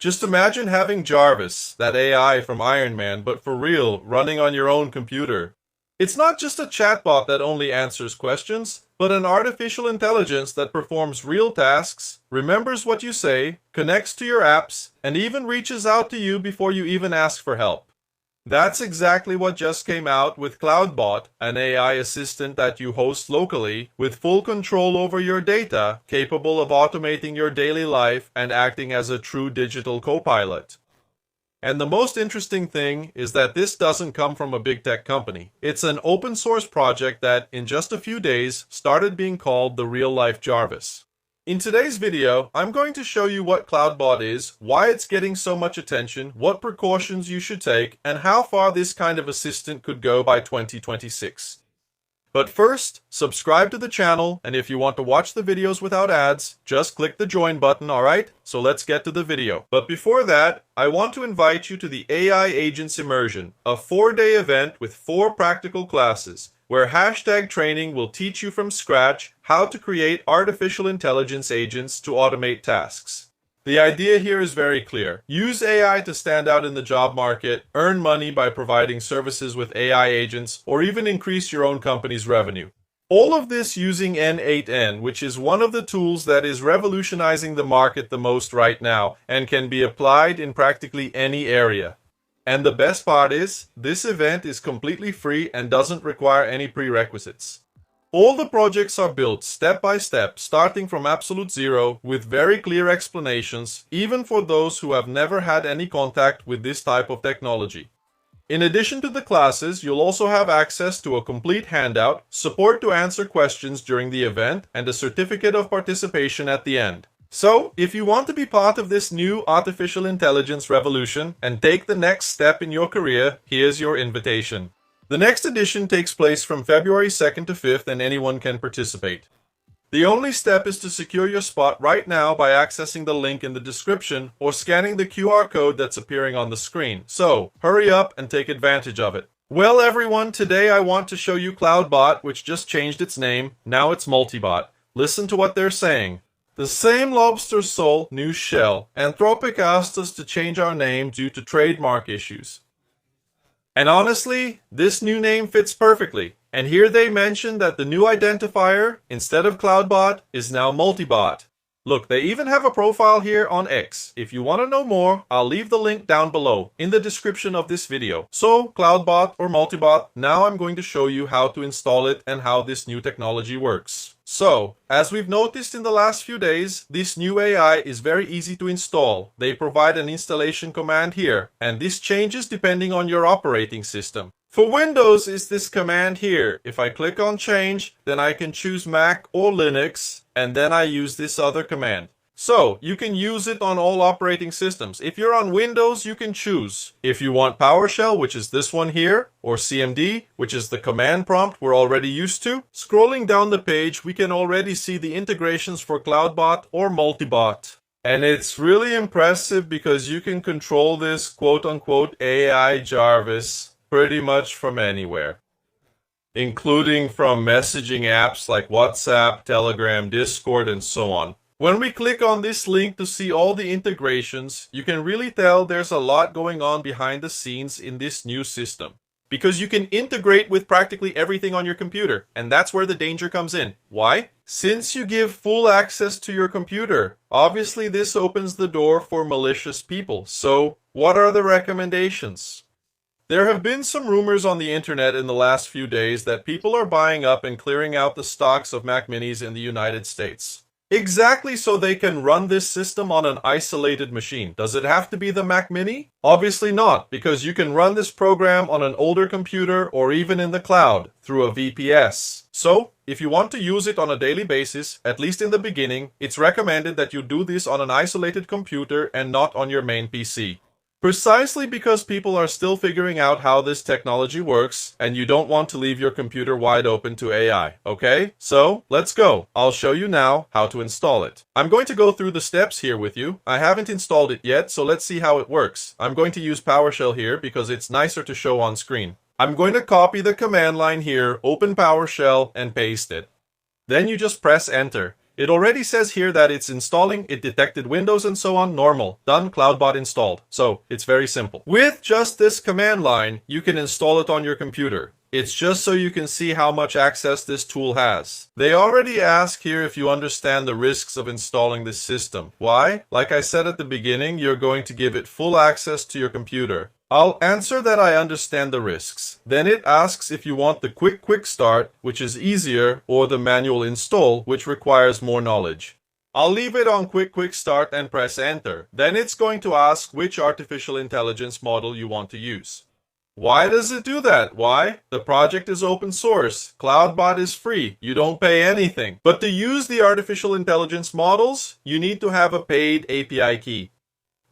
Just imagine having Jarvis, that AI from Iron Man, but for real, running on your own computer. It's not just a chatbot that only answers questions, but an artificial intelligence that performs real tasks, remembers what you say, connects to your apps, and even reaches out to you before you even ask for help. That's exactly what just came out with CloudBot, an AI assistant that you host locally, with full control over your data, capable of automating your daily life and acting as a true digital co-pilot. And the most interesting thing is that this doesn't come from a big tech company. It's an open source project that, in just a few days, started being called the real-life Jarvis. In today's video, I'm going to show you what CloudBot is, why it's getting so much attention, what precautions you should take, and how far this kind of assistant could go by 2026. But first, subscribe to the channel, and if you want to watch the videos without ads, just click the join button, alright? So let's get to the video. But before that, I want to invite you to the AI Agents Immersion, a 4-day event with 4 practical classes, where #training will teach you from scratch how to create artificial intelligence agents to automate tasks. The idea here is very clear. Use AI to stand out in the job market, earn money by providing services with AI agents, or even increase your own company's revenue. All of this using N8N, which is one of the tools that is revolutionizing the market the most right now and can be applied in practically any area. And the best part is, this event is completely free and doesn't require any prerequisites. All the projects are built step by step, starting from absolute zero, with very clear explanations, even for those who have never had any contact with this type of technology. In addition to the classes, you'll also have access to a complete handout, support to answer questions during the event, and a certificate of participation at the end. So, if you want to be part of this new artificial intelligence revolution and take the next step in your career, here's your invitation. The next edition takes place from February 2nd to 5th and anyone can participate. The only step is to secure your spot right now by accessing the link in the description or scanning the QR code that's appearing on the screen. So, hurry up and take advantage of it. Well everyone, today I want to show you CloudBot, which just changed its name. Now it's Multibot. Listen to what they're saying. The same lobster soul, new shell. Anthropic asked us to change our name due to trademark issues. And honestly, this new name fits perfectly. And here they mention that the new identifier, instead of CloudBot, is now Multibot. Look, they even have a profile here on X. If you want to know more, I'll leave the link down below in the description of this video. So, CloudBot or Multibot, now I'm going to show you how to install it and how this new technology works. So, as we've noticed in the last few days, this new AI is very easy to install. They provide an installation command here, and this changes depending on your operating system. For Windows, is this command here. If I click on change, then I can choose Mac or Linux, and then I use this other command. So, you can use it on all operating systems. If you're on Windows, you can choose. If you want PowerShell, which is this one here, or CMD, which is the command prompt we're already used to, scrolling down the page, we can already see the integrations for CloudBot or Multibot. And it's really impressive because you can control this quote-unquote AI Jarvis pretty much from anywhere, including from messaging apps like WhatsApp, Telegram, Discord, and so on. When we click on this link to see all the integrations, you can really tell there's a lot going on behind the scenes in this new system. Because you can integrate with practically everything on your computer, and that's where the danger comes in. Why? Since you give full access to your computer, obviously this opens the door for malicious people. So, what are the recommendations? There have been some rumors on the internet in the last few days that people are buying up and clearing out the stocks of Mac Minis in the United States. Exactly so they can run this system on an isolated machine. Does it have to be the Mac Mini? Obviously not, because you can run this program on an older computer or even in the cloud through a VPS. So, if you want to use it on a daily basis, at least in the beginning, it's recommended that you do this on an isolated computer and not on your main PC. Precisely because people are still figuring out how this technology works, and you don't want to leave your computer wide open to AI, okay? So, let's go. I'll show you now how to install it. I'm going to go through the steps here with you. I haven't installed it yet, so let's see how it works. I'm going to use PowerShell here because it's nicer to show on screen. I'm going to copy the command line here, open PowerShell, and paste it. Then you just press enter. It already says here that it's installing, it detected Windows and so on, normal. Done, CloudBot installed. So it's very simple. With just this command line, you can install it on your computer. It's just so you can see how much access this tool has. They already ask here if you understand the risks of installing this system. Why? Like I said at the beginning, you're going to give it full access to your computer. I'll answer that I understand the risks. Then it asks if you want the quick start, which is easier, or the manual install, which requires more knowledge. I'll leave it on quick start and press enter. Then it's going to ask which artificial intelligence model you want to use. Why does it do that? Why? The project is open source. CloudBot is free. You don't pay anything. But to use the artificial intelligence models, you need to have a paid API key.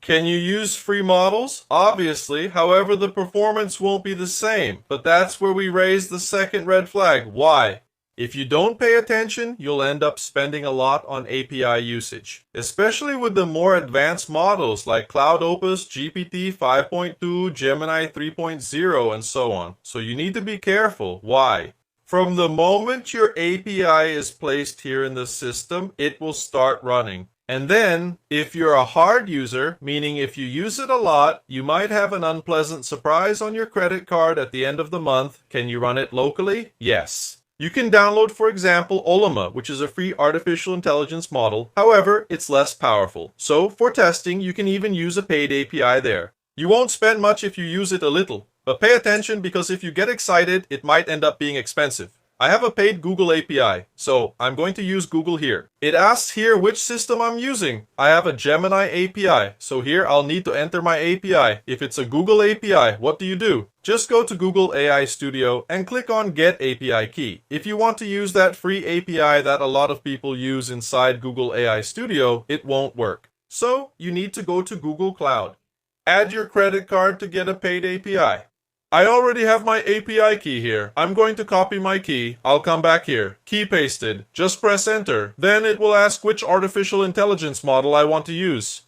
Can you use free models? Obviously, however, the performance won't be the same. But that's where we raise the second red flag. Why? If you don't pay attention, you'll end up spending a lot on API usage, especially with the more advanced models like CloudOpus, GPT 5.2, Gemini 3.0, and so on. So you need to be careful. Why? From the moment your API is placed here in the system, it will start running. And then, if you're a hard user, meaning if you use it a lot, you might have an unpleasant surprise on your credit card at the end of the month. Can you run it locally? Yes. You can download, for example, Ollama, which is a free artificial intelligence model. However, it's less powerful. So, for testing, you can even use a paid API there. You won't spend much if you use it a little. But pay attention, because if you get excited, it might end up being expensive. I have a paid Google API, so I'm going to use Google here. It asks here which system I'm using. I have a Gemini API, so here I'll need to enter my API. If it's a Google API, what do? Just go to Google AI Studio and click on Get API Key. If you want to use that free API that a lot of people use inside Google AI Studio, it won't work. So you need to go to Google Cloud. Add your credit card to get a paid API. I already have my API key here. I'm going to copy my key. I'll come back here. Key pasted. Just press enter. Then it will ask which artificial intelligence model I want to use.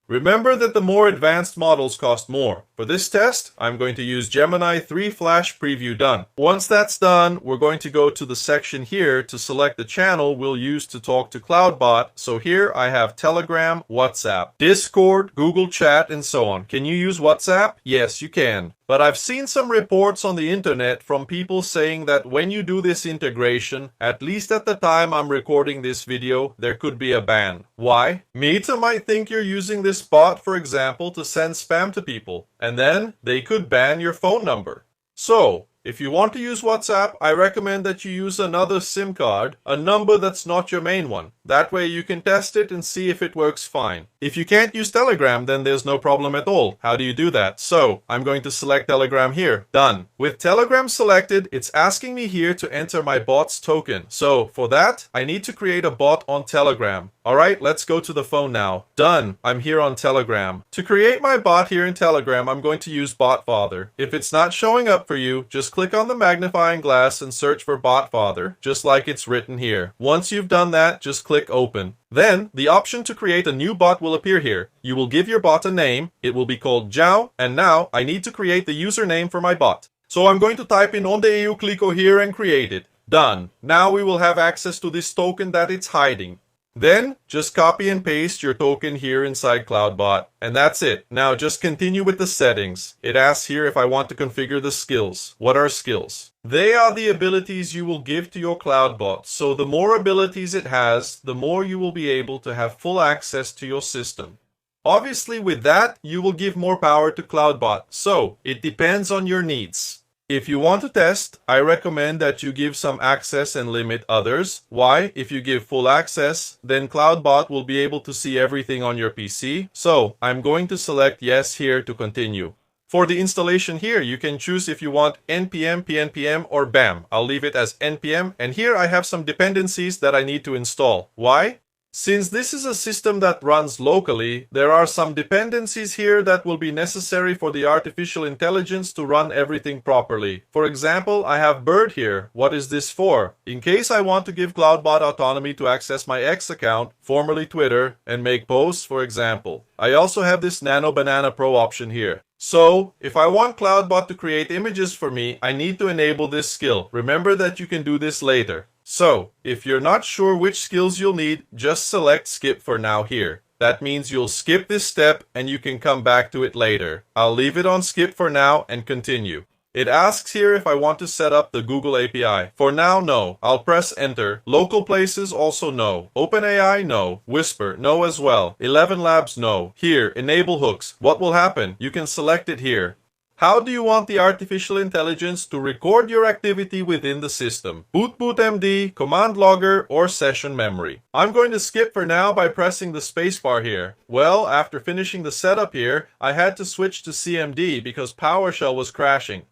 Remember that the more advanced models cost more. For this test, I'm going to use Gemini 3 Flash Preview done. Once that's done, we're going to go to the section here to select the channel we'll use to talk to CloudBot. So here I have Telegram, WhatsApp, Discord, Google Chat, and so on. Can you use WhatsApp? Yes, you can. But I've seen some reports on the internet from people saying that when you do this integration, at least at the time I'm recording this video, there could be a ban. Why? Meta might think you're using this bot, for example, to send spam to people, and then they could ban your phone number. So, if you want to use WhatsApp, I recommend that you use another SIM card, a number that's not your main one. That way you can test it and see if it works fine. If you can't use Telegram, then there's no problem at all. How do you do that? So, I'm going to select Telegram here. Done. With Telegram selected, it's asking me here to enter my bot's token. So, for that, I need to create a bot on Telegram. Alright, let's go to the phone now. Done. I'm here on Telegram. To create my bot here in Telegram, I'm going to use BotFather. If it's not showing up for you, just click on the magnifying glass and search for BotFather, just like it's written here. Once you've done that, just click open. Then, the option to create a new bot will appear here. You will give your bot a name. It will be called Zhao, and now I need to create the username for my bot. So I'm going to type in Onde Eu Clico here and create it. Done. Now we will have access to this token that it's hiding. Then, just copy and paste your token here inside CloudBot, and that's it. Now just continue with the settings. It asks here if I want to configure the skills. What are skills? They are the abilities you will give to your CloudBot, so the more abilities it has, the more you will be able to have full access to your system. Obviously with that, you will give more power to CloudBot, so it depends on your needs. If you want to test, I recommend that you give some access and limit others. Why? If you give full access, then CloudBot will be able to see everything on your PC. So, I'm going to select yes here to continue. For the installation here, you can choose if you want npm, pnpm, or bam. I'll leave it as npm, and here I have some dependencies that I need to install. Why? Since this is a system that runs locally, there are some dependencies here that will be necessary for the artificial intelligence to run everything properly. For example, I have Bird here. What is this for? In case I want to give CloudBot autonomy to access my X account, formerly Twitter, and make posts, for example. I also have this Nano Banana Pro option here. So, if I want CloudBot to create images for me, I need to enable this skill. Remember that you can do this later. So, if you're not sure which skills you'll need, just select skip for now here. That means you'll skip this step and you can come back to it later. I'll leave it on skip for now and continue. It asks here if I want to set up the Google API. For now, no. I'll press enter. Local places, also no. OpenAI, no. Whisper, no as well. 11 Labs, no. Here, enable hooks. What will happen? You can select it here. How do you want the artificial intelligence to record your activity within the system? BootBootMD, command logger, or session memory? I'm going to skip for now by pressing the spacebar here. Well, after finishing the setup here, I had to switch to CMD because PowerShell was crashing.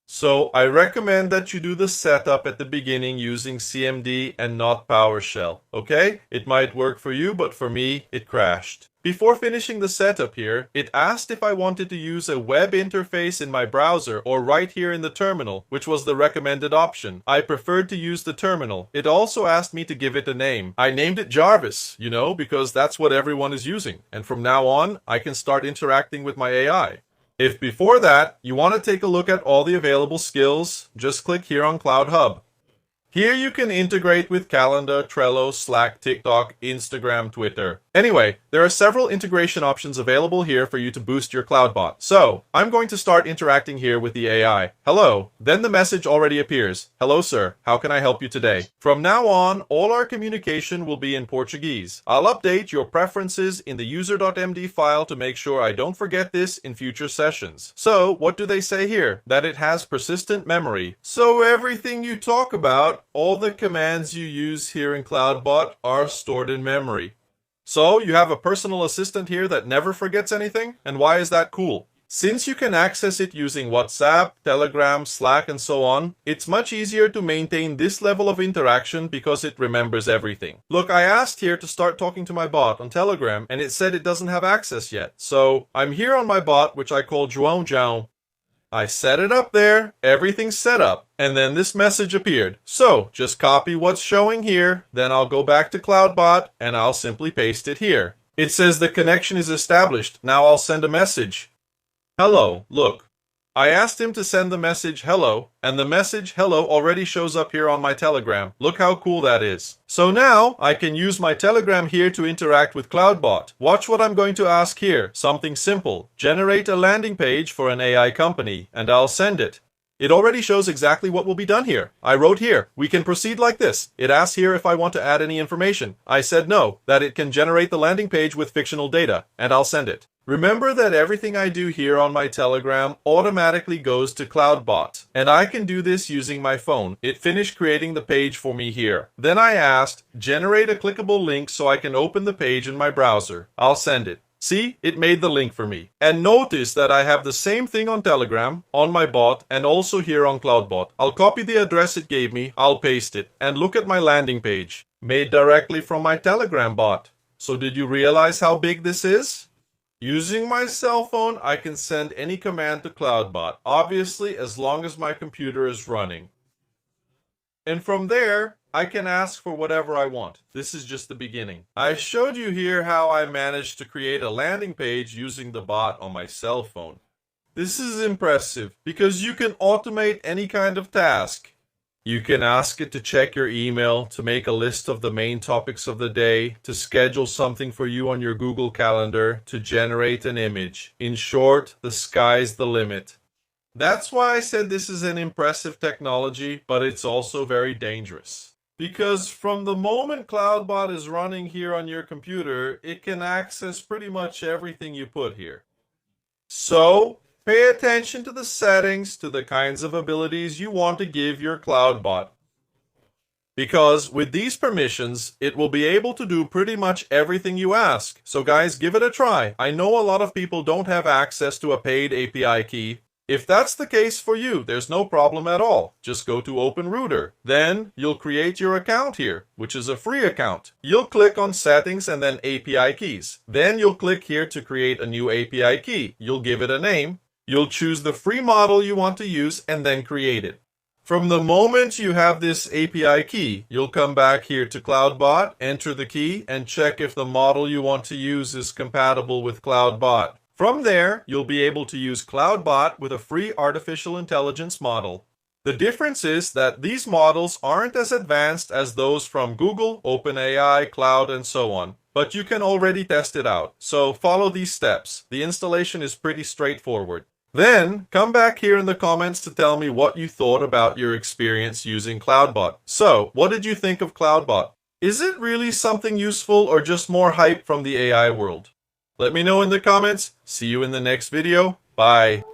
So I recommend that you do the setup at the beginning using CMD and not PowerShell, okay? It might work for you, but for me, it crashed. Before finishing the setup here, it asked if I wanted to use a web interface in my browser or right here in the terminal, which was the recommended option. I preferred to use the terminal. It also asked me to give it a name. I named it Jarvis, because that's what everyone is using. And from now on, I can start interacting with my AI. If before that, you want to take a look at all the available skills, just click here on Cloud Hub. Here you can integrate with Calendar, Trello, Slack, TikTok, Instagram, Twitter. Anyway, there are several integration options available here for you to boost your CloudBot. So, I'm going to start interacting here with the AI. Hello. Then the message already appears. Hello, sir. How can I help you today? From now on, all our communication will be in Portuguese. I'll update your preferences in the user.md file to make sure I don't forget this in future sessions. So, what do they say here? That it has persistent memory. So everything you talk about, all the commands you use here in CloudBot are stored in memory. So you have a personal assistant here that never forgets anything? And why is that cool? Since you can access it using WhatsApp, Telegram, Slack, and so on, it's much easier to maintain this level of interaction because it remembers everything. Look, I asked here to start talking to my bot on Telegram, and it said it doesn't have access yet. So I'm here on my bot, which I call João. I set it up there, everything's set up, and then this message appeared. So, just copy what's showing here, then I'll go back to CloudBot, and I'll simply paste it here. It says the connection is established. Now I'll send a message. Hello, look. I asked him to send the message hello, and the message hello already shows up here on my Telegram. Look how cool that is. So now I can use my Telegram here to interact with CloudBot. Watch what I'm going to ask here. Something simple. Generate a landing page for an AI company, and I'll send it. It already shows exactly what will be done here. I wrote here, we can proceed like this. It asks here if I want to add any information. I said no, that it can generate the landing page with fictional data, and I'll send it. Remember that everything I do here on my Telegram automatically goes to CloudBot, and I can do this using my phone. It finished creating the page for me here. Then I asked, generate a clickable link so I can open the page in my browser. I'll send it. See, it made the link for me. And notice that I have the same thing on Telegram, on my bot, and also here on CloudBot. I'll copy the address it gave me, I'll paste it, and look at my landing page, made directly from my Telegram bot. So did you realize how big this is? Using my cell phone, I can send any command to CloudBot, obviously as long as my computer is running. And from there, I can ask for whatever I want. This is just the beginning. I showed you here how I managed to create a landing page using the bot on my cell phone. This is impressive because you can automate any kind of task. You can ask it to check your email, to make a list of the main topics of the day, to schedule something for you on your Google Calendar, to generate an image. In short, the sky's the limit. That's why I said this is an impressive technology, but it's also very dangerous. Because from the moment CloudBot is running here on your computer, it can access pretty much everything you put here. So, pay attention to the settings, to the kinds of abilities you want to give your CloudBot. Because with these permissions, it will be able to do pretty much everything you ask. So guys, give it a try. I know a lot of people don't have access to a paid API key. If that's the case for you, there's no problem at all. Just go to OpenRouter. Then you'll create your account here, which is a free account. You'll click on Settings and then API Keys. Then you'll click here to create a new API key. You'll give it a name. You'll choose the free model you want to use and then create it. From the moment you have this API key, you'll come back here to CloudBot, enter the key, and check if the model you want to use is compatible with CloudBot. From there, you'll be able to use CloudBot with a free artificial intelligence model. The difference is that these models aren't as advanced as those from Google, OpenAI, Cloud, and so on. But you can already test it out. So follow these steps. The installation is pretty straightforward. Then, come back here in the comments to tell me what you thought about your experience using CloudBot. So, what did you think of CloudBot? Is it really something useful or just more hype from the AI world? Let me know in the comments. See you in the next video. Bye.